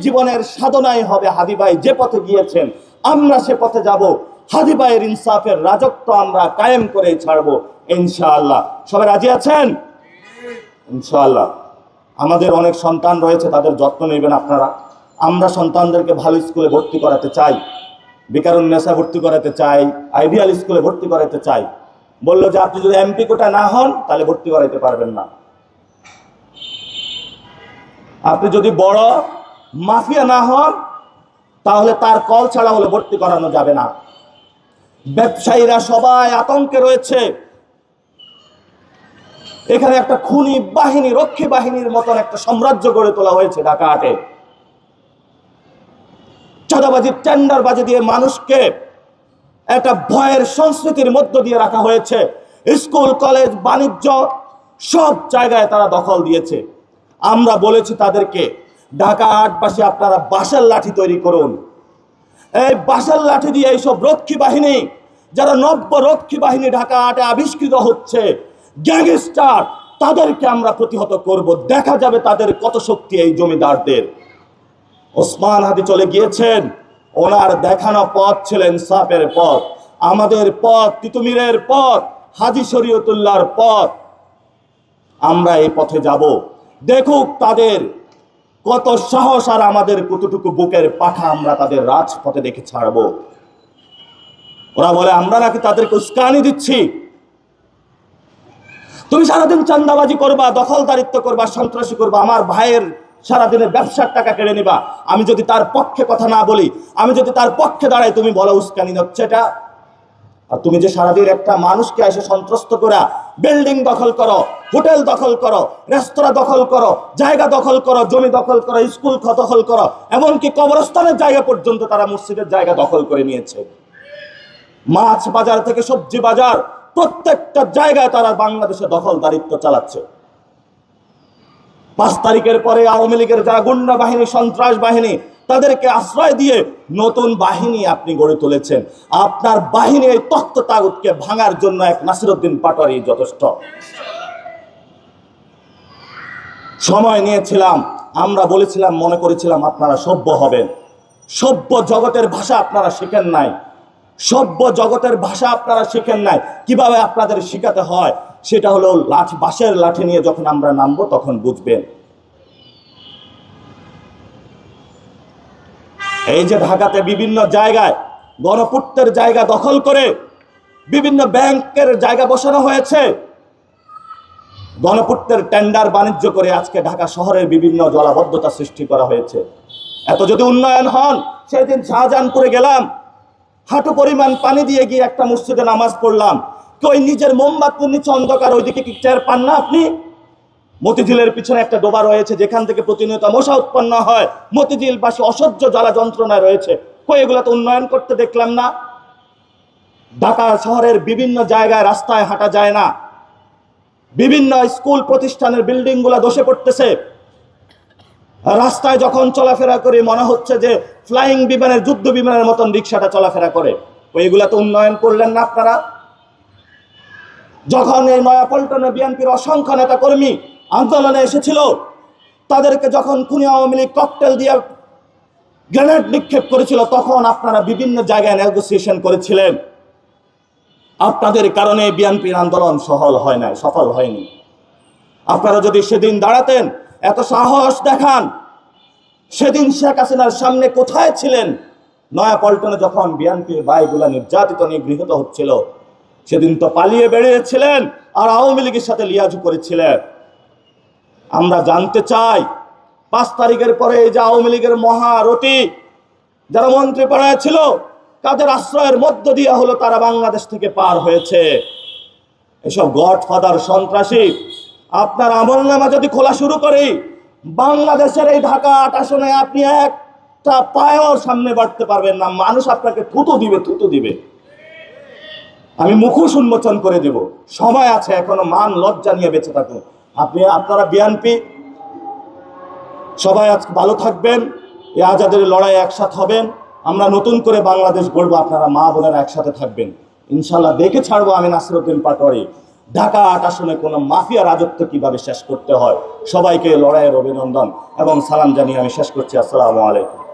জীবনের সাধনাই হবে হাদি ভাই যে পথে গিয়েছেন, আমরা সে পথে যাব। হাদি ভাইয়ের ইনসাফের রাজত্ব আমরা কায়েম করে ছাড়বো ইনশাআল্লাহ। সবাই রাজি আছেন ইনশাআল্লাহ? আমাদের অনেক সন্তান রয়েছে, তাদের যত্ন নেবেন আপনারা। আমরা সন্তানদেরকে ভালো স্কুলে ভর্তি করাতে চাই, বিকারুন্নেসা ভর্তি করাতে চাই, আইডিয়াল স্কুলে ভর্তি করাতে চাই। বললো যে আপনি যদি এমপি কোটা না হন তাহলে ভর্তি করাইতে পারবেন না। আপনি যদি বড় মাফিয়া না হন তাহলে তার কল ছাড়া হলে ভর্তি করানো যাবে না। ব্যবসায়ীরা সবাই আতঙ্কে রয়েছে। এখানে একটা খুনি বাহিনী, রক্ষী বাহিনীর মতন একটা সাম্রাজ্য গড়ে তোলা হয়েছে ঢাকা হাটে। চাঁদাবাজি, টেন্ডারবাজি দিয়ে মানুষকে একটা ভয়ের সংস্কৃতির মধ্য দিয়ে রাখা হয়েছে। স্কুল, কলেজ, বাণিজ্য সব জায়গায় তারা দখল দিয়েছে। আমরা বলেছি তাদেরকে, ঢাকা হাটবাসী আপনারা বাঁশের লাঠি তৈরি করুন। এই বাঁশের লাঠি দিয়ে এইসব রক্ষী বাহিনী, যারা নব্য রক্ষী বাহিনী ঢাকা হাটে আবিষ্কৃত হচ্ছে, গ্যাংস্টার, তাদেরকে আমরা প্রতিহত করব। দেখা যাবে তাদের কত শক্তি এই জমিদারদের। ওসমান হাদি চলে গিয়েছেন, ওনার দেখানো পথ ছিল ইনসাফের পথ। আমাদের পথ তিতুমিরের পথ, হাজী শরীয়তুল্লাহর পথ। আমরা এই পথে যাব। দেখুক তাদের কত সাহস আর আমাদের কতটুকু বুকের পাঠা আমরা তাদের রাজপথে দেখে ছাড়বো। ওরা বলে আমরা নাকি তাদেরকে উস্কানি দিচ্ছি। তুমি সারাদিন চাঁদাবাজি করবা, দখলদারিত্ব করবা, সন্ত্রাসী করবা, আমার ভাইয়ের সারাদিনের ব্যবসার টাকা কেড়ে নিবা। আমি যদি তার পক্ষে কথা না বলি, আমি যদি তার পক্ষে দাঁড়াই, তুমি বলো উস্কানি হচ্ছে এটা। আর তুমি যে সারাদিন একটা মানুষকে এসে সন্ত্রস্ত করা, বিল্ডিং দখল করো, হোটেল দখল করো, রেস্তোরাঁ দখল করো, জায়গা দখল করো, জমি দখল করো, স্কুল দখল করো, এমনকি কবরস্থানের জায়গা পর্যন্ত তারা মসজিদের জায়গা দখল করে নিয়েছে। মাছ বাজার থেকে সবজি বাজার, প্রত্যেকটা জায়গায় তারা বাংলাদেশে দখলদারিত্ব চালাচ্ছে। 5 তারিখের পরে আওয়ামী লীগের যারা গুন্ডা বাহিনী, সন্ত্রাস বাহিনী, তাদেরকে আশ্রয় দিয়ে নতুন বাহিনী আপনি গড়ে তুলেছেন। আপনার বাহিনী এই তখ্ত তাগুতকে ভাঙার জন্য এক নাসিরউদ্দিন পাটোয়ারি যথেষ্ট। সময় নিয়েছিলাম, আমরা বলেছিলাম, মনে করেছিলাম আপনারা সভ্য হবেন। সভ্য জগতের ভাষা আপনারা শিখেন নাই। সভ্য জগতের ভাষা আপনারা শিখেন নাই। কিভাবে আপনাদের শিখাতে হয় সেটা হলো লাঠি, বাঁশের লাঠি নিয়ে যখন আমরা নামবো তখন বুঝবেন। এই যে ঢাকাতে বিভিন্ন জায়গায় গণপূর্তের জায়গা দখল করে বিভিন্ন ব্যাংকের জায়গা বসানো হয়েছে, গণপূর্তের টেন্ডার বাণিজ্য করে আজকে ঢাকা শহরের বিভিন্ন জলাবদ্ধতা সৃষ্টি করা হয়েছে। এত যদি উন্নয়ন হন, সেদিন শাহজাহানপুরে গেলাম, হাঁটু পরিমাণ পানি দিয়ে গিয়ে একটা মসজিদে নামাজ পড়লাম। ওই নিজের মোমবাতির নিচে অন্ধকার, ওইদিকে কি টের পান না আপনি? মতিঝিলের পিছনে একটা ডোবা রয়েছে যেখান থেকে প্রতিনিয়ত মশা উৎপন্ন হয়। মতিঝিলবাসী অসহ্য জ্বালা যন্ত্রণায় রয়েছে। কই এগুলো তো উন্নয়ন করতে দেখলাম না। ঢাকা শহরের বিভিন্ন জায়গায় রাস্তায় হাঁটা যায় না, বিভিন্ন স্কুল প্রতিষ্ঠানের বিল্ডিং গুলা ধসে পড়তেছে। রাস্তায় যখন চলাফেরা করে মনে হচ্ছে যে ফ্লাইং বিমানের, যুদ্ধ বিমানের মতন রিক্সাটা চলাফেরা করে। এগুলা তো উন্নয়ন করলেন না আপনারা। যখন এই নয়াপল্টনে বিএনপির অসংখ্য নেতা কর্মী আন্দোলনে এসেছিল, তাদেরকে যখন খুনি আওয়ামী লীগ ককটেল দিয়ে গ্রেনেড নিক্ষেপ করেছিল, তখন আপনারা বিভিন্ন জায়গায় নেগোসিয়েশন করেছিলেন। আপনাদের কারণে বিএনপির আন্দোলন সফল হয়নি। আপনারা যদি সেদিন দাঁড়াতেন, এত সাহস দেখান, সেদিন শেখ হাসিনার সামনে কোথায় ছিলেন? নয়াপল্টনে যখন বিএনপির ভাইগুলা নির্যাতিত, নিগৃহীত হচ্ছিল, সেদিন তো পালিয়ে বেরিয়েছিলেন আর আওয়ামী লীগের সাথে লিয়াজু করেছিলেন। আমরা জানতে চাই, 5 তারিখের পরে এই যে আওয়ামী লীগের মহারথী যারা মন্ত্রী পাড়ায় ছিল, তাদের আশ্রয়ের মধ্য দিয়ে হলো তারা বাংলাদেশ থেকে পার হয়েছে। এসব গডফাদার সন্ত্রাসী আপনার আমলনামা যদি খোলা শুরু করি, বাংলাদেশের এই ঢাকা 8 আসনে আপনি একটা পায়েও সামনে বাড়তে পারবেন না। মানুষ আপনাকে থুতু দিবে। আমি মুখোশ উন্মোচন করে দেব। সময় আছে এখনো, মান লজ্জা নিয়ে বেঁচে থাকুন। আপনারা বিএনপি সবাই আজকে ভালো থাকবেন। এই আজাদের লড়াই একসাথে হবেন। আমরা নতুন করে বাংলাদেশ গড়বো। আপনারা মা বোনেরা একসাথে থাকবেন ইনশাল্লাহ। দেখে ছাড়বো আমি নাসিরউদ্দিন পাটোয়ারি। ঢাকা ৮ আসনে কোনো মাফিয়া রাজত্ব কিভাবে শেষ করতে হয়। সবাইকে লড়াইয়ের অভিনন্দন এবং সালাম জানিয়ে আমি শেষ করছি। আসসালামু আলাইকুম।